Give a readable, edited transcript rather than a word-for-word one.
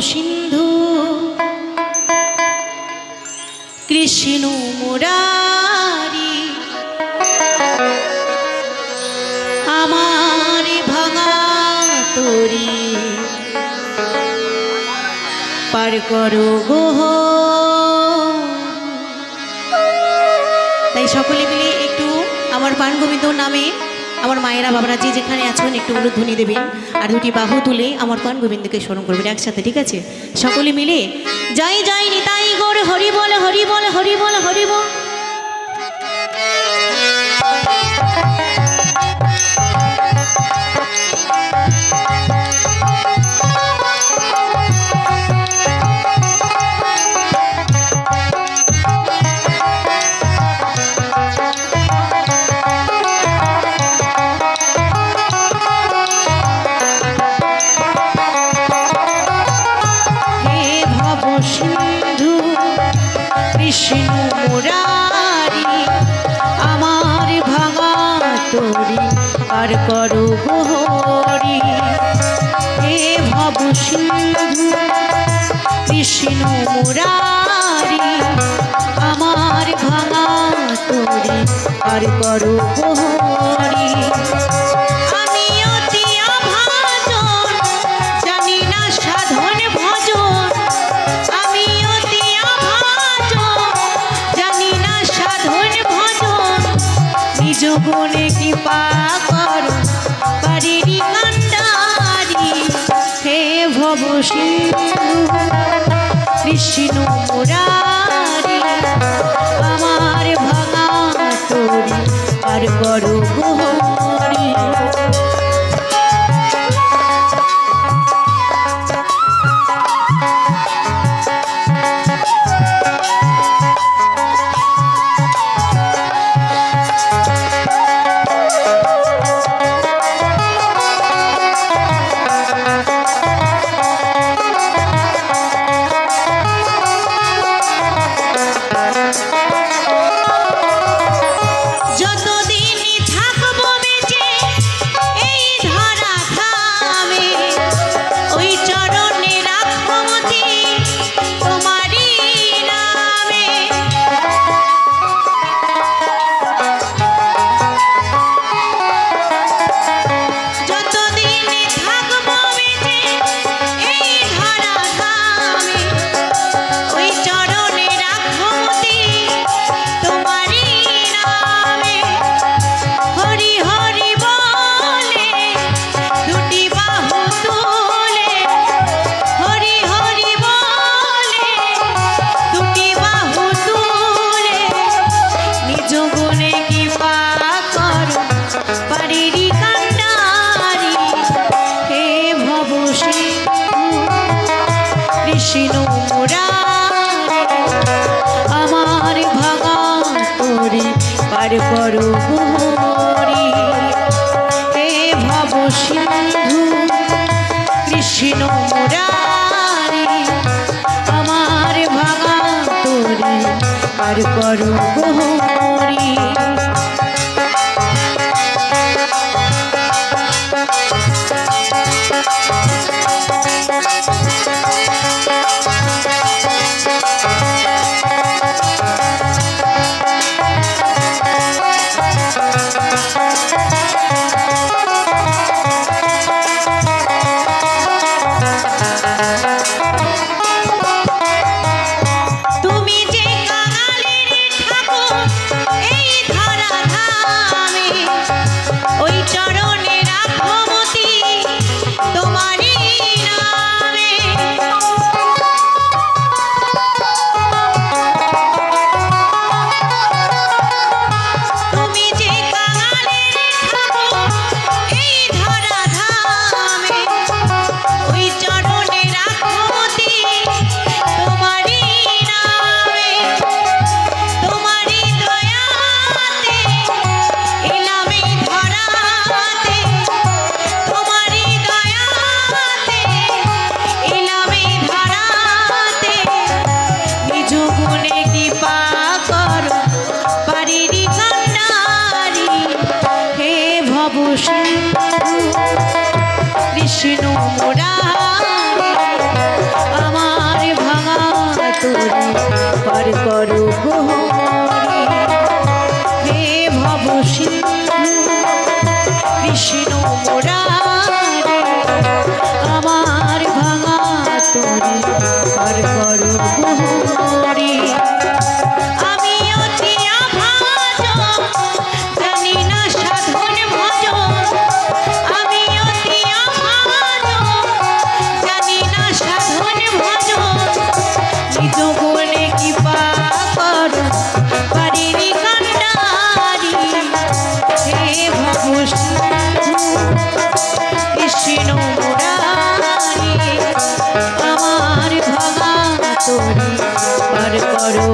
সিন্ধু কৃষ্ণ মুরারি আমার ভাঙা তরি পার করো গো। তাই সকলে মিলে একটু আমার পান গোবিন্দ নামে আমার মায়েরা বাবারা যে যেখানে আছেন একটু উলুধ্বনি দেবেন আর দুটি বাহু তুলে আমার পান গোবিন্দকে স্মরণ করবেন একসাথে, ঠিক আছে? সকলে মিলে যাই যাই নিতাই গৌর হরি বল হরি বল হরি বল হরি বল। সিন্ধু কৃষ্ণ মুরারি আমার ভাঙা তরি পার করো হরি। হে ভব সিন্ধু কৃষ্ণ মুরারি আমার ভাঙা তরি পার করো হরি। যোগনে কৃপা করো পারিরি কান্ডারি। হে ভব সিন্ধু কৃষ্ণ মুরারি আমার ভাঙা তরি পার করো হরি। কৃষ্ণ মুরারি আমার ভাঙা তরি পার করো হরি। হে ভব সিন্ধু কৃষ্ণ মুরারি আমার ভাঙা তরি পার করো হরি। কৃষ্ণ মুরারি গোহরি হে ভব সিন্ধু কৃষ্ণ মুরারি আমার ভাঙা তরি পার করো গোহরি আমি অতি আভাজ জানি না সাধন ভজ আমি অতি আভাজ জানি না সাধন ভজ নিজ গুণে কৃপা করো পারিরি কান্ডারি হে ভব সিন্ধু কৃষ্ণ মুরারি আমার ভাঙা তরি পার করো